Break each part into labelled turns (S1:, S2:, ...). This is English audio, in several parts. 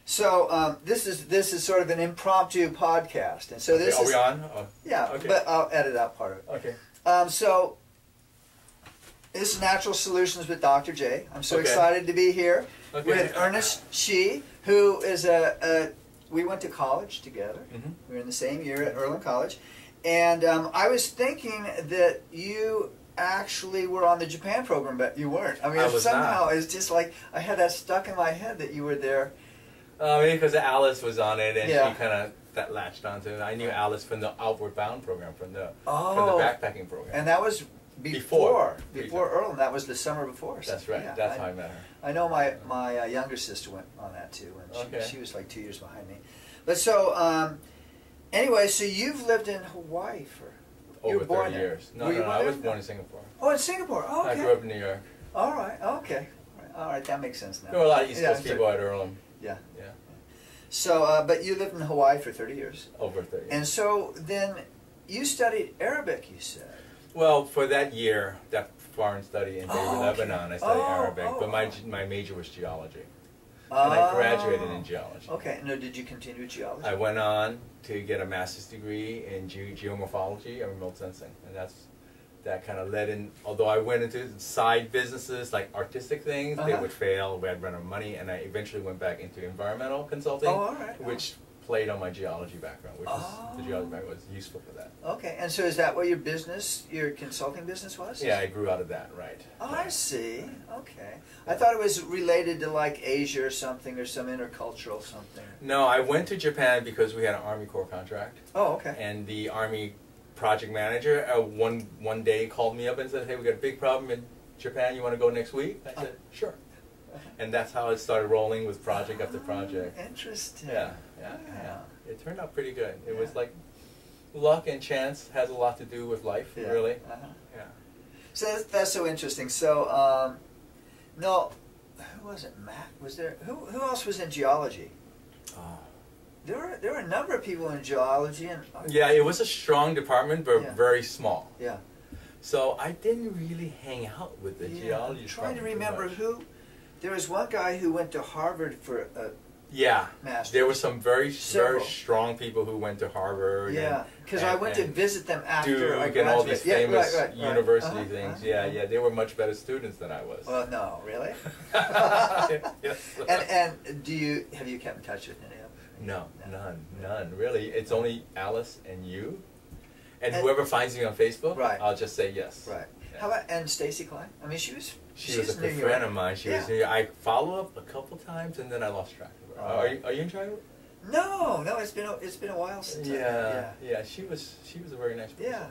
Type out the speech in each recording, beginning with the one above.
S1: So this is sort of an impromptu podcast, and so
S2: okay,
S1: this
S2: are
S1: is
S2: we on? Oh,
S1: yeah,
S2: okay.
S1: but I'll edit out part of it.
S2: Okay.
S1: So this is Natural Solutions with Dr. J. I'm so
S2: Okay.
S1: excited to be here
S2: Okay.
S1: with Ernest Shih, who is we went to college together.
S2: Mm-hmm.
S1: We were in the same year at Earlham College, and I was thinking that you actually were on the Japan program, but you weren't. I mean,
S2: I was
S1: somehow
S2: not.
S1: it's just like I had that stuck in my head that you were there.
S2: Maybe because Alice was on it, and
S1: Yeah.
S2: she kind of latched onto it. I knew Alice from the Outward Bound program, from the
S1: Oh.
S2: backpacking program.
S1: And that was before Earlham. That was the summer before.
S2: That's right.
S1: Yeah,
S2: That's how I met her.
S1: I know my younger sister went on that too, and
S2: Okay.
S1: she was like 2 years behind me. But so anyway, so you've lived in Hawaii for you
S2: Over
S1: were born
S2: 30
S1: there.
S2: years. No,
S1: Were you
S2: no, I was
S1: there?
S2: born in Singapore.
S1: Oh, in Singapore. Oh, okay.
S2: I grew up in New York.
S1: All right. Okay. All right. That makes sense now.
S2: There were a lot of East
S1: Yeah,
S2: Coast people at Earlham.
S1: Yeah.
S2: Yeah.
S1: So, but you lived in Hawaii for 30 years.
S2: Over 30 years.
S1: And so then you studied Arabic, you said.
S2: Well, for that year, that foreign study in Beirut,
S1: Oh, okay.
S2: Lebanon, I studied
S1: Oh,
S2: Arabic,
S1: oh,
S2: but
S1: oh.
S2: my major was geology. And I graduated in
S1: Oh.
S2: geology.
S1: Okay. No, did you continue geology?
S2: I went on to get a master's degree in geomorphology and remote sensing, and that kind of led in. Although I went into side businesses like artistic things, they would fail. We had run out of money, and I eventually went back into environmental consulting,
S1: Oh, all right.
S2: which played on my geology background, which was the geology background was useful for that.
S1: Okay. And so is that what your consulting business was?
S2: Yeah, I grew out of that, right?
S1: Oh,
S2: right.
S1: I see. Okay. I thought it was related to like Asia or something, or some intercultural something.
S2: No, I went to Japan because we had an Army Corps contract,
S1: Oh, okay.
S2: and the Army project manager one day called me up and said, "Hey, we got a big problem in Japan. You want to go next week?" I said, "Sure." And that's how it started rolling with project after project.
S1: Interesting.
S2: Yeah. It turned out pretty good. It was like luck and chance has a lot to do with life,
S1: Yeah.
S2: really. Yeah.
S1: So that's so interesting. So, no, who was it? Matt was there? Who else was in geology?
S2: Oh.
S1: There were a number of people in geology and
S2: Yeah, it was a strong department, but
S1: Yeah.
S2: very small.
S1: yeah.
S2: So I didn't really hang out with the
S1: Yeah,
S2: geology
S1: I'm trying to
S2: department too
S1: remember
S2: much.
S1: who. There was one guy who went to Harvard for a
S2: Yeah,
S1: master's.
S2: there were some very
S1: Several.
S2: strong people who went to Harvard.
S1: Yeah, because I went to visit them after
S2: Duke
S1: I
S2: and
S1: graduated.
S2: all these
S1: Yeah,
S2: famous
S1: right.
S2: university
S1: Uh-huh,
S2: things.
S1: uh-huh.
S2: Yeah, they were much better students than I was.
S1: Well, no, really.
S2: Yes.
S1: And have you kept in touch with any of them?
S2: No, none. Really, it's only Alice and you, and whoever finds me on Facebook.
S1: Right.
S2: I'll just say yes.
S1: Right.
S2: Yeah.
S1: How about Stacy Klein? I mean, she was
S2: She was a
S1: New
S2: good
S1: York.
S2: friend of mine. She was.
S1: Yeah.
S2: I followed up a couple times, and then I lost track of her. Are you in charge?
S1: No, it's been a while since.
S2: Yeah. She was a very nice person.
S1: Yeah.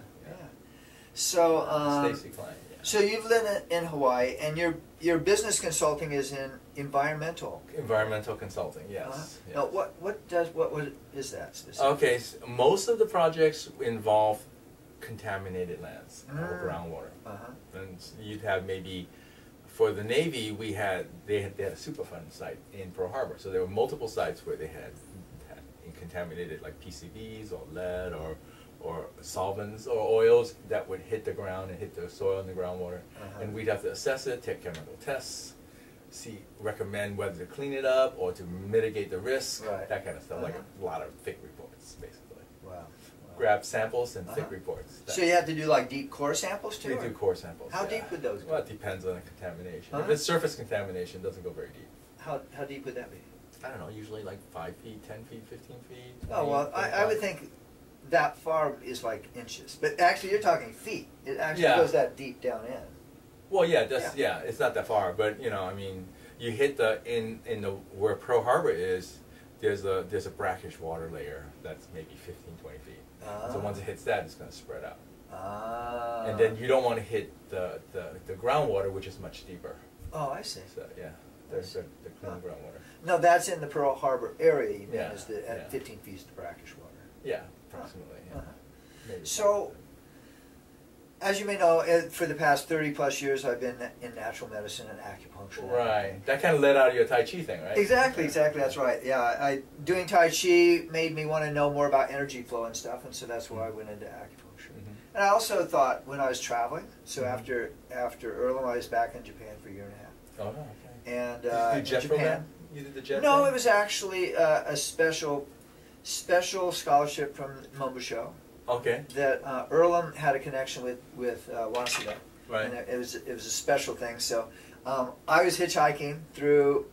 S1: So
S2: Stacy Klein. Yeah.
S1: So you've lived in Hawaii, and your business consulting is in environmental.
S2: Environmental consulting. Yes. Yes.
S1: Now, what is that specifically?
S2: Okay, so most of the projects involve contaminated lands or groundwater, and you'd have maybe for the Navy they had a Superfund site in Pearl Harbor, so there were multiple sites where they had contaminated like PCBs or lead or solvents or oils that would hit the ground and hit the soil and the groundwater, and we'd have to assess it, take chemical tests, recommend whether to clean it up or to mitigate the risk, that kind of stuff, like a lot of thick reports, basically.
S1: Wow.
S2: Grab samples and thick reports.
S1: So you have to do like deep core samples too?
S2: We do core samples.
S1: How deep would those go?
S2: Well, it depends on the contamination. If it's surface contamination, it doesn't go very deep.
S1: How deep would that be?
S2: I don't know, usually like 5 feet, 10 feet, 15 feet. 20,
S1: Oh, well, I would think that far is like inches. But actually, you're talking feet. It actually goes that deep down in.
S2: Well, yeah, it's not that far, but I mean, you hit where Pearl Harbor is, there's a brackish water layer that's maybe 15, 20 feet. So once it hits that, it's going to spread out. And then you don't want to hit the groundwater, which is much deeper.
S1: Oh, I see.
S2: So yeah, there's the clean groundwater.
S1: No, that's in the Pearl Harbor area. You mean at 15 feet is the brackish water.
S2: Yeah, approximately. Yeah.
S1: So, as you may know, for the past 30+ years, I've been in natural medicine and acupuncture.
S2: Right. That kind of led out of your Tai Chi thing, right?
S1: Exactly. That's right. Yeah, doing Tai Chi made me want to know more about energy flow and stuff, and so that's why I went into acupuncture. And I also thought when I was traveling, so after Earlham, I was back in Japan for a year and a half.
S2: Oh, okay.
S1: And
S2: Did you do jet
S1: Japan.
S2: program? You did the jet
S1: No,
S2: thing?
S1: it was actually a special scholarship from Mombusho.
S2: Okay.
S1: That Earlham had a connection with Waseda.
S2: Right.
S1: And it was a special thing. So I was hitchhiking through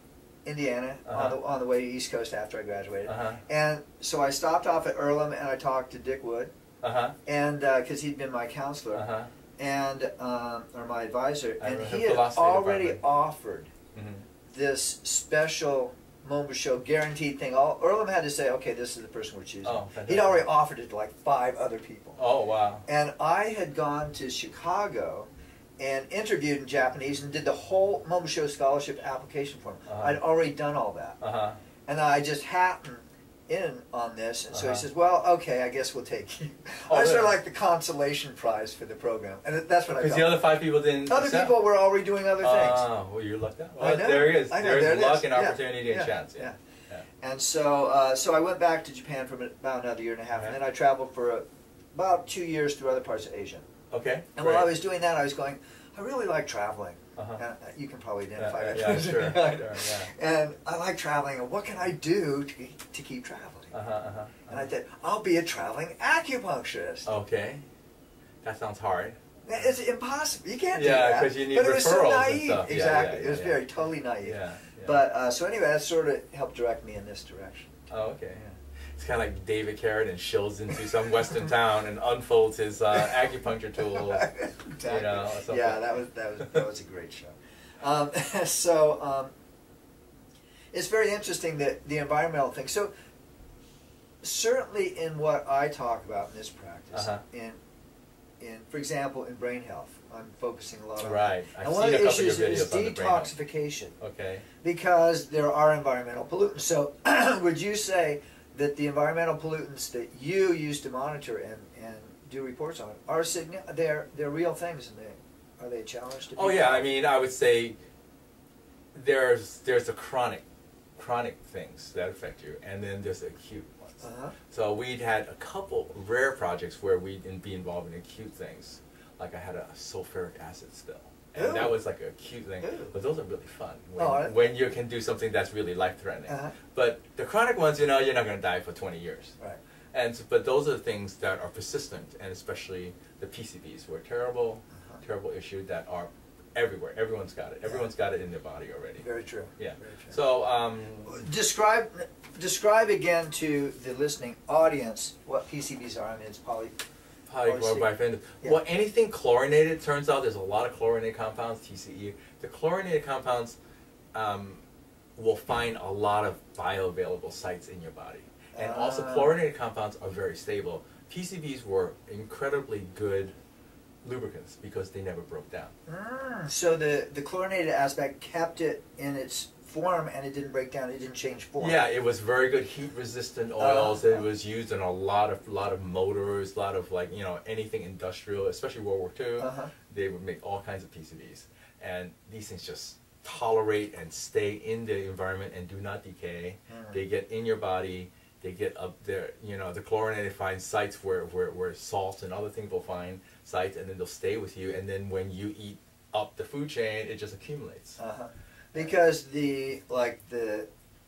S1: Indiana on the way to East Coast after I graduated, and so I stopped off at Earlham and I talked to Dick Wood, and because he'd been my counselor, and or my advisor, and he had already offered this special Mombusho guaranteed thing. Earlham had to say, okay, this is the person we're choosing.
S2: Oh,
S1: he'd already offered it to like 5 other people.
S2: Oh, wow.
S1: And I had gone to Chicago and interviewed in Japanese and did the whole Mombusho scholarship application form. I'd already done all that. And I just happened in on this, and so he says, well, okay, I guess we'll take you. I was sort of like the consolation prize for the program, and that's what I felt.
S2: Because the other 5 people didn't
S1: Other people were already doing other things.
S2: Oh, well, you lucked out. Well,
S1: I know.
S2: there it is.
S1: I know,
S2: There's luck and opportunity and chance.
S1: Yeah. And so, so I went back to Japan for about another year and a half, and then I traveled for about 2 years through other parts of Asia.
S2: Okay.
S1: And while I was doing that, I was going, I really like traveling. You can probably identify that.
S2: Yeah, sure.
S1: And I like traveling, and what can I do to keep traveling? And I said, I'll be a traveling acupuncturist.
S2: Okay. That sounds hard.
S1: It's impossible. You can't do that.
S2: Yeah, because you need
S1: but
S2: referrals
S1: it was so naive.
S2: and stuff.
S1: Exactly. It was very totally naive. But so anyway, that sort of helped direct me in this direction.
S2: Oh, okay. It's kind of like David Carradine shills into some western town and unfolds his acupuncture tool.
S1: Exactly.
S2: You know, or
S1: yeah, that was a great show. So it's very interesting that the environmental thing. So certainly in what I talk about in this practice, in for example, in brain health, I'm focusing a lot on
S2: right.
S1: And one of the issues is detoxification.
S2: Okay.
S1: Because there are environmental pollutants. So would you say that the environmental pollutants that you use to monitor and do reports on are they're real things, and are they a challenge to people?
S2: Oh yeah, I mean, I would say there's the chronic things that affect you, and then there's the acute ones. So we'd had a couple rare projects where we'd be involved in acute things, like I had a sulfuric acid spill. And that was like a cute thing, but those are really fun when you can do something that's really life-threatening. But the chronic ones, you know, you're not going to die for 20 years. Right. But those are the things that are persistent, and especially the PCBs were terrible issue that are everywhere. Everyone's got it. Everyone's got it in their body already.
S1: Very true.
S2: Yeah.
S1: Very true.
S2: So
S1: describe again to the listening audience what PCBs are. I mean, it's
S2: polychlorobiphenyl. Well, anything chlorinated, turns out there's a lot of chlorinated compounds, TCE. The chlorinated compounds will find a lot of bioavailable sites in your body. And also chlorinated compounds are very stable. PCBs were incredibly good lubricants because they never broke down.
S1: So the chlorinated aspect kept it in its form, and it didn't break down. It didn't change form.
S2: Yeah, it was very good heat-resistant oils. It was used in a lot of motors, a lot of anything industrial, especially World War II. They would make all kinds of PCBs, and these things just tolerate and stay in the environment and do not decay. They get in your body. They get up there. You know, the chlorinated find sites where salts and other things will find sites, and then they'll stay with you. And then when you eat up the food chain, it just accumulates.
S1: Because if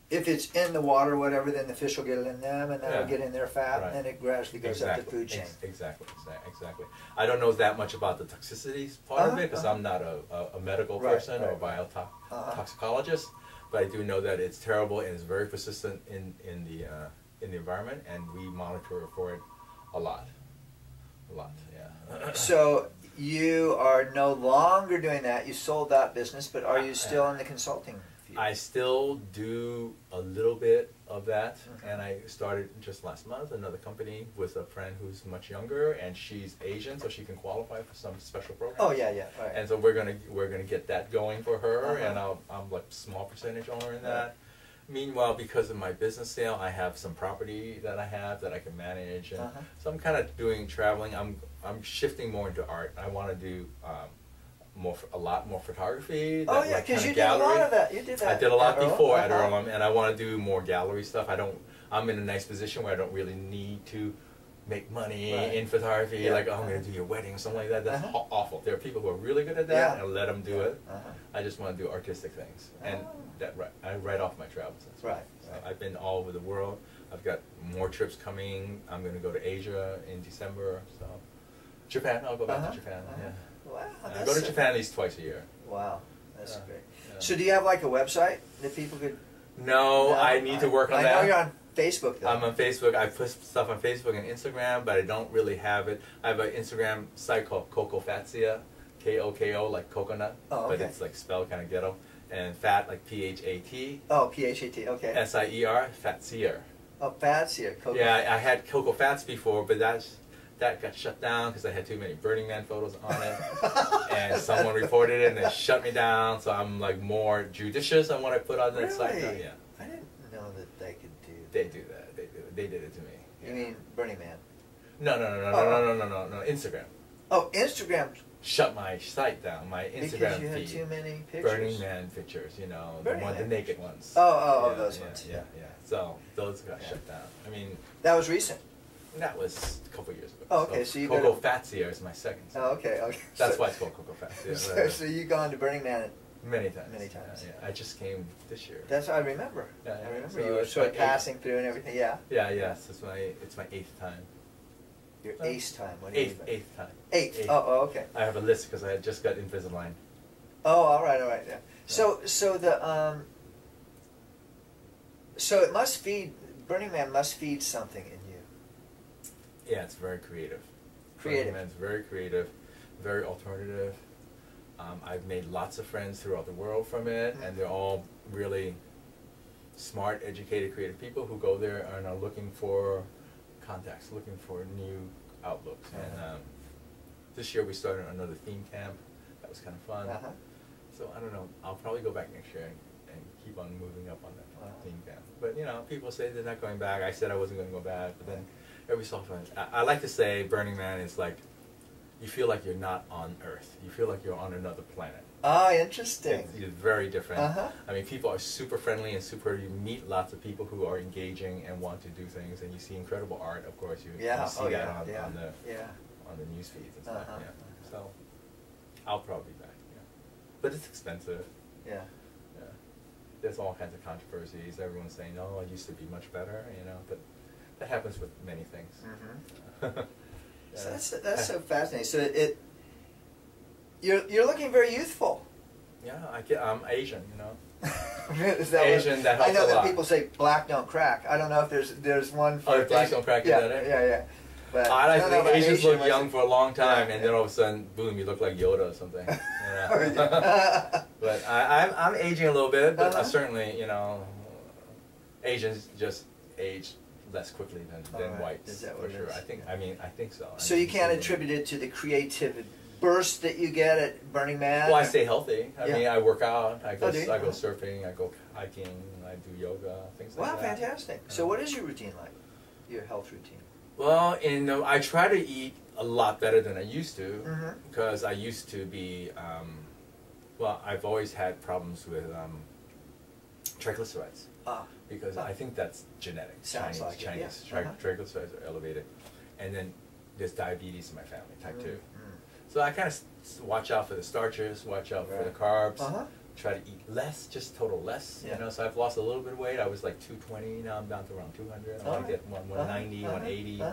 S1: it's in the water or whatever, then the fish will get it in them, and that'll get in their fat, and then it gradually goes up the food chain.
S2: Exactly. I don't know that much about the toxicities part of it, because I'm not a medical person or a biotoxicologist, but I do know that it's terrible and it's very persistent in the environment, and we monitor for it a lot.
S1: So you are no longer doing that. You sold that business, but are you still in the consulting field?
S2: I still do a little bit of that, and I started just last month another company with a friend who's much younger, and she's Asian, so she can qualify for some special programs.
S1: Oh yeah. Right.
S2: And so we're gonna get that going for her, and I'm like small percentage owner in that. Meanwhile, because of my business sale, I have some property that I have that I can manage, and so I'm kind of doing traveling. I'm shifting more into art. I want to do a lot more photography.
S1: Because you did a lot of that. You did that.
S2: I did a lot before at Earlham, and I want to do more gallery stuff. I'm in a nice position where I don't really need to make money in photography, like, oh, I'm going to do your wedding or something like that. That's awful. There are people who are really good at that, and let them do it. I just want to do artistic things. And I write off my travels. So I've been all over the world. I've got more trips coming. I'm going to go to Asia in December. So Japan, I'll go back to Japan.
S1: Wow,
S2: I go to Japan at least twice a year.
S1: Wow, that's great. So do you have like a website that people could...
S2: No, I need to work on that.
S1: I know you're on Facebook, though.
S2: I'm on Facebook. I put stuff on Facebook and Instagram, but I don't really have it. I have an Instagram site called Coco Fatsia, K-O-K-O, like coconut, but it's like spelled kind of ghetto. And fat, like P-H-A-T.
S1: Oh, P-H-A-T, okay.
S2: S-I-E-R, Fatsier.
S1: Oh, Fatsier, Coco.
S2: Yeah, I had Coco Fats before, but that got shut down because I had too many Burning Man photos on it. And someone reported it and they shut me down, so I'm like more judicious on what I put on that site. Yeah.
S1: I didn't know that they could do that.
S2: They do that. They did it to me.
S1: You mean Burning Man?
S2: No, Instagram.
S1: Oh, Instagram
S2: shut my site down, my Instagram feed.
S1: Because you had too many pictures?
S2: Burning Man pictures, you know, the naked ones.
S1: Those ones.
S2: Yeah. So those got shut down. I mean...
S1: That was recent?
S2: That was a couple years ago.
S1: Oh, okay, so you
S2: Coco Fatsia is my second.
S1: Oh, okay.
S2: That's why it's called Coco Fatsia.
S1: So you've gone to Burning Man
S2: many times.
S1: Many times.
S2: I just came this year.
S1: That's I remember. I remember so you were sort of passing through and everything. Yeah.
S2: Yes. It's my 8th time.
S1: Your 8th time. What do you mean?
S2: 8th time.
S1: 8th. Oh, okay.
S2: I have a list because I had just got Invisalign.
S1: Oh, all right. Yeah. So it must feed. Burning Man must feed something in you.
S2: Yeah, it's very creative.
S1: Burning
S2: Man's very creative, very alternative. I've made lots of friends throughout the world from it, and they're all really smart, educated, creative people who go there and are looking for contacts, looking for new outlooks. And this year we started another theme camp. That was kind of fun. So I don't know. I'll probably go back next year and keep on moving up on that theme camp. But you know, people say they're not going back. I said I wasn't going to go back, but then every so often, I like to say Burning Man is like, you feel like you're not on Earth. You feel like you're on another planet.
S1: Ah, interesting.
S2: It's very different. I mean, people are super friendly and you meet lots of people who are engaging and want to do things, and you see incredible art, of course. You see that on the news feeds and stuff. So I'll probably be back. But it's expensive. There's all kinds of controversies. Everyone's saying, "Oh, it used to be much better," you know. But that happens with many things.
S1: So that's so fascinating. So you're looking very youthful.
S2: Yeah, I'm Asian, you know.
S1: Asian, that helps I know that people say black don't crack. I don't know if there's one for
S2: black don't crack.
S1: Yeah. But
S2: I think Asians look young for a long time, and then all of a sudden, boom, you look like Yoda or something. You know? But I'm aging a little bit, but certainly, you know, Asians just age less quickly than whites.
S1: Is that
S2: for
S1: what
S2: sure?
S1: it is?
S2: I think so.
S1: So you can't attribute it to the creative burst that you get at Burning Man?
S2: Well, I stay healthy. I mean, I work out. I go surfing. I go hiking. I do yoga. Things like that.
S1: Wow, fantastic. So what is your routine like? Your health routine?
S2: Well, I try to eat a lot better than I used to, because I used to be, well, I've always had problems with triglycerides. Because I think that's genetic.
S1: Sounds like
S2: Chinese. Triglycerides are elevated. And then there's diabetes in my family, type 2. So I kind of watch out for the starches, watch out for the carbs, try to eat less, just total less. You know, so I've lost a little bit of weight. I was like 220, now I'm down to around 200. I want to get 190, 180,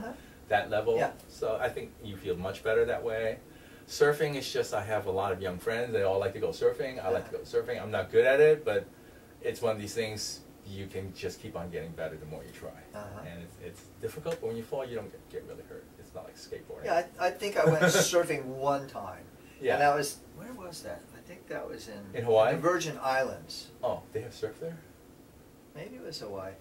S2: that level. So I think you feel much better that way. Surfing is just, I have a lot of young friends. They all like to go surfing. I like to go surfing. I'm not good at it, but it's one of these things you can just keep on getting better the more you try. And it's difficult, but when you fall, you don't get really hurt. It's not like skateboarding.
S1: Yeah, I think I went surfing one time. And that was, where was that? I think that was in
S2: Hawaii?
S1: The Virgin Islands.
S2: Oh, they have surf there?
S1: Maybe it was Hawaii.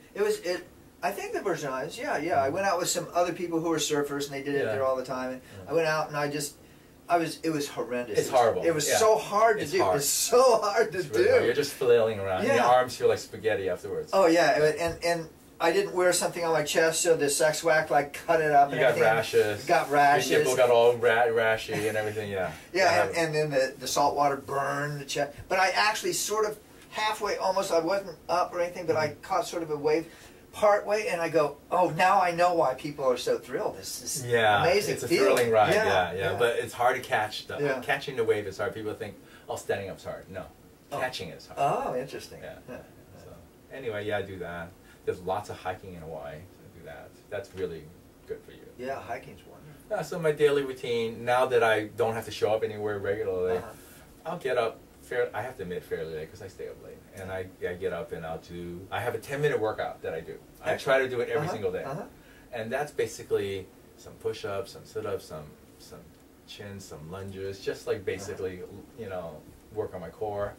S1: I think the Virgin Islands, yeah. I went out with some other people who were surfers, and they did it there all the time. And I went out, and it was horrendous.
S2: It's horrible.
S1: It was so hard to do. It's so hard to do.
S2: Really, you're just flailing around. Your arms feel like spaghetti afterwards.
S1: Oh, yeah. And I didn't wear something on my chest, so the sex whack cut it up.
S2: You got rashes.
S1: Got rashes.
S2: Your nipple got all rashy and everything,
S1: and then the salt water burned the chest. But I actually sort of halfway, almost, I wasn't up or anything, but I caught sort of a wave. part way, and I go, oh, now I know why people are so thrilled. This is amazing.
S2: It's a
S1: feeling.
S2: thrilling ride.
S1: Yeah,
S2: Yeah. But it's hard to catch. Catching the wave is hard. People think, oh, standing up's hard. No, catching it is hard.
S1: Oh, interesting.
S2: Yeah. So anyway, I do that. There's lots of hiking in Hawaii. So I do that. That's really good for you.
S1: Yeah, hiking's wonderful.
S2: So my daily routine, now that I don't have to show up anywhere regularly, I'll get up. I have to admit fairly late because I stay up late, and I get up and I have a 10-minute workout that I do. I try to do it every single day, and that's basically some push-ups, some sit-ups, some chins, some lunges, just like basically work on my core.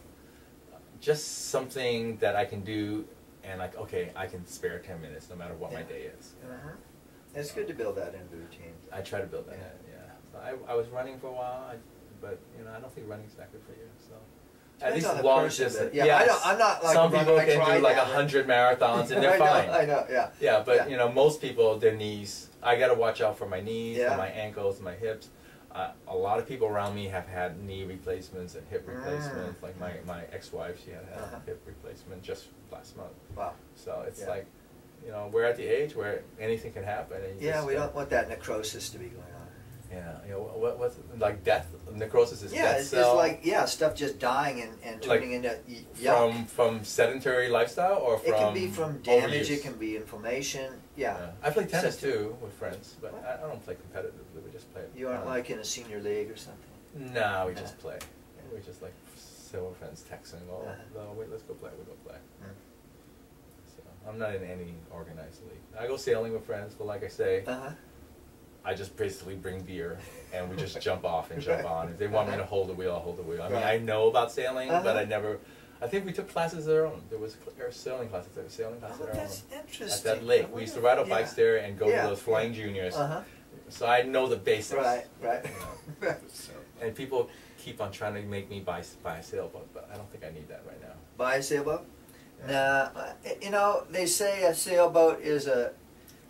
S2: Just something that I can do, and like okay, I can spare 10 minutes no matter what my day is.
S1: It's good to build that into routine.
S2: I try to build that in. So I was running for a while, but I don't think running's that good for you. So. At least long distance.
S1: I'm not like
S2: some people can do like 100 marathons and they're fine.
S1: I know,
S2: Yeah, but most people, their knees. I got to watch out for my knees, and my ankles, my hips. A lot of people around me have had knee replacements and hip replacements. Like my ex-wife, she had a hip replacement just last month.
S1: Wow.
S2: So it's like, we're at the age where anything can happen. And
S1: we don't want that necrosis to be going on.
S2: Yeah, what's like death? Necrosis is death cell.
S1: It's like stuff just dying and turning into yuck.
S2: From sedentary lifestyle or from
S1: it can be from damage.
S2: overuse?
S1: It can be inflammation. Yeah.
S2: I play tennis too with friends, but I don't play competitively. We just play.
S1: You aren't like in a senior league or something.
S2: No, we just play. We just like silver friends texting. Oh, no, wait, let's go play. We go play. So I'm not in any organized league. I go sailing with friends, but like I say. I just basically bring beer and we just jump off and jump on. If they want me to hold the wheel, I'll hold the wheel. I mean, I know about sailing, but I never. I think we took classes there. There was sailing classes there. Sailing classes there.
S1: That's interesting.
S2: At that lake, we used to ride our bikes there and go to those flying juniors. So I know the basics.
S1: Right.
S2: And people keep on trying to make me buy a sailboat, but I don't think I need that right now.
S1: Buy a sailboat? Nah. They say a sailboat is a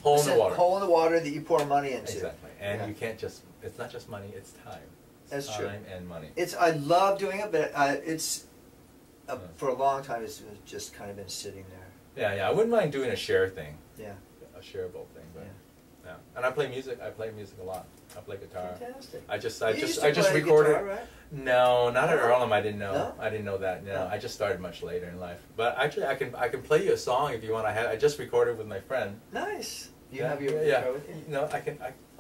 S2: hole in the water.
S1: Hole in the water that you pour money into.
S2: Exactly. And you can't just, it's not just money, it's time.
S1: That's true.
S2: Time and money.
S1: I love doing it, but for a long time it's just kind of been sitting there.
S2: Yeah. I wouldn't mind doing a share thing.
S1: Yeah.
S2: A shareable thing, but and I play music. I play music a lot. I play guitar.
S1: Fantastic.
S2: I just recorded.
S1: Guitar, right?
S2: No, not at Earlham. I didn't know.
S1: No?
S2: I didn't know that. No, I just started much later in life. But actually, I can play you a song if you want. I just recorded with my friend.
S1: Nice. You have your guitar with you?
S2: No,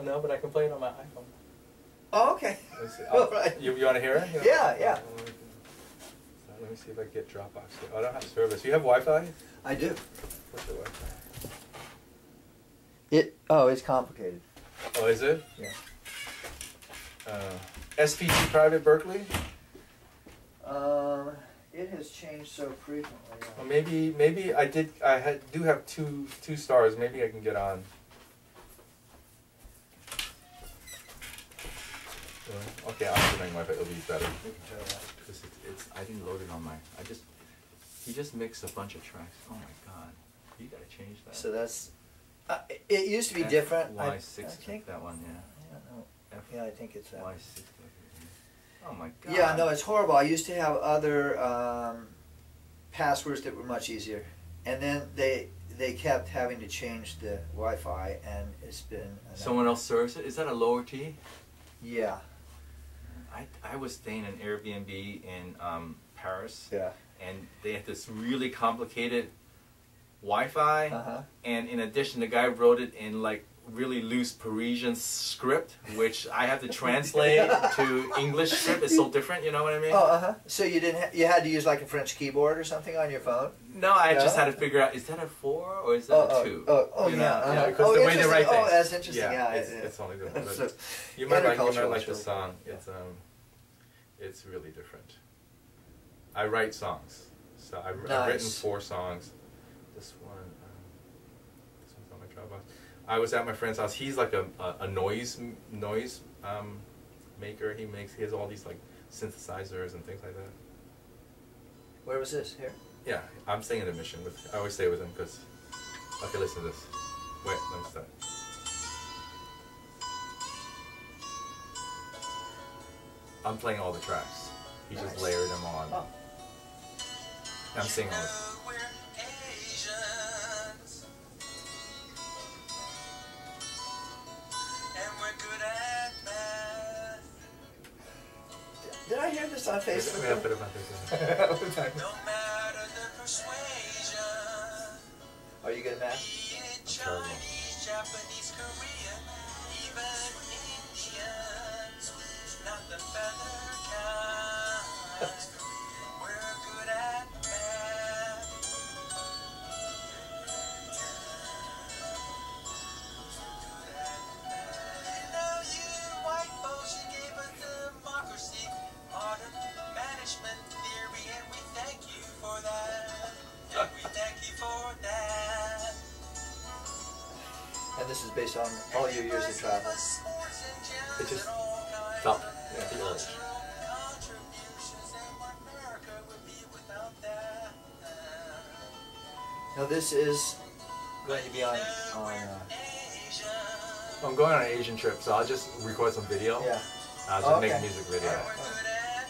S2: no, but I can play it on my iPhone.
S1: Oh, okay.
S2: Right. You want to hear it?
S1: Yeah.
S2: Let me see if I get Dropbox here. Oh, I don't have service. You have Wi-Fi?
S1: I do.
S2: What's the Wi-Fi?
S1: It's complicated.
S2: Oh, is it?
S1: Yeah.
S2: SPG Private Berkeley?
S1: It has changed so frequently.
S2: Well, maybe I do have two stars. Maybe I can get on. Okay, I'll put my Wi-Fi. It'll be better.
S1: We can try that.
S2: Because I didn't load it on my. He just mixed a bunch of tracks. Oh my God, you gotta change that.
S1: So that's. It used to be different.
S2: Y6,
S1: I think
S2: that one,
S1: yeah, I think it's that.
S2: Y6. Oh my God.
S1: Yeah, no, it's horrible. I used to have other passwords that were much easier, and then they kept having to change the Wi-Fi, and it's been.
S2: Someone else serves it. Is that a lower T?
S1: Yeah.
S2: I was staying in Airbnb in Paris.
S1: Yeah.
S2: And they had this really complicated Wi-Fi, and in addition, the guy wrote it in like really loose Parisian script, which I have to translate to English script. It's so different, you know what I mean?
S1: So you didn't. You had to use like a French keyboard or something on your phone?
S2: No, I just had to figure out: is that a 4 or is that a 2?
S1: Yeah.
S2: Because the way they write things.
S1: Oh, that's interesting. Yeah,
S2: it's only different. You might like the song. It's really different. I write songs, so I've written 4 songs. This one's on my Dropbox. I was at my friend's house. He's like a noise maker. He has all these like synthesizers and things like that.
S1: Where was this? Here?
S2: Yeah, I'm staying in the Mission. I always stay with him because. Okay, listen to this. Wait, let me start. I'm playing all the tracks. He just layered them on.
S1: Oh.
S2: I'm singing all this.
S1: Did I hear this on Facebook?
S2: Yeah, put it on Facebook.
S3: No matter the persuasion.
S1: Are you good at math?
S3: Chinese, Japanese, Korean, even Indians. Not the feather kind. We're good at math. Now you white folks, you gave us democracy, modern management theory, and we thank you for that. And we thank you for that.
S1: And this is based on all your years of travel.
S2: It just felt the urge.
S1: Now this is going to be on
S2: I'm going on an Asian trip, so I'll just record some video.
S1: yeah.
S2: I'll just make a music video.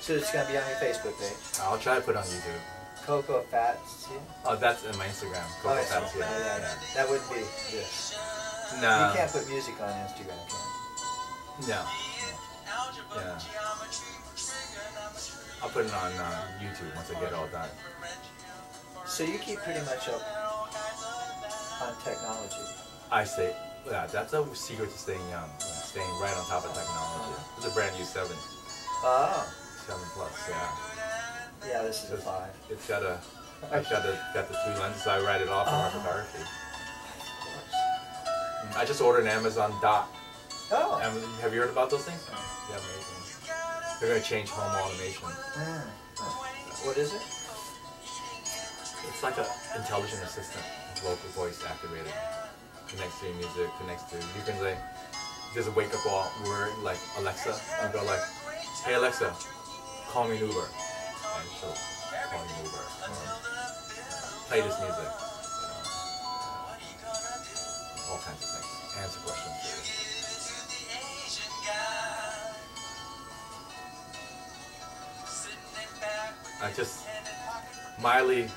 S1: So it's going to be on your Facebook page.
S2: I'll try to put it on YouTube.
S1: Cocoa Fats.
S2: Oh, that's in my Instagram. Coco Fats,
S1: yeah. That wouldn't be this.
S2: No.
S1: You can't put music on Instagram, can you?
S2: No. Yeah. I'll put it on YouTube once I get it all done.
S1: So you keep pretty much up on technology.
S2: I say, yeah, that's a secret to staying young. Staying right on top of technology. It's a brand new 7.
S1: Oh.
S2: 7 Plus, yeah.
S1: Yeah, this is a 5.
S2: It's got the 2 lenses. I write it off for my photography. I just ordered an Amazon Dot.
S1: Oh.
S2: Have you heard about those things? Yeah, amazing. They're going to change home automation.
S1: What is it?
S2: It's like an intelligent assistant, local voice activated. Connects to your music, you can say, there's a wake up call word like Alexa, you go like, hey Alexa, call me an Uber. And she'll call you an Uber. Play this music. All kinds of things. Answer questions. I just mildly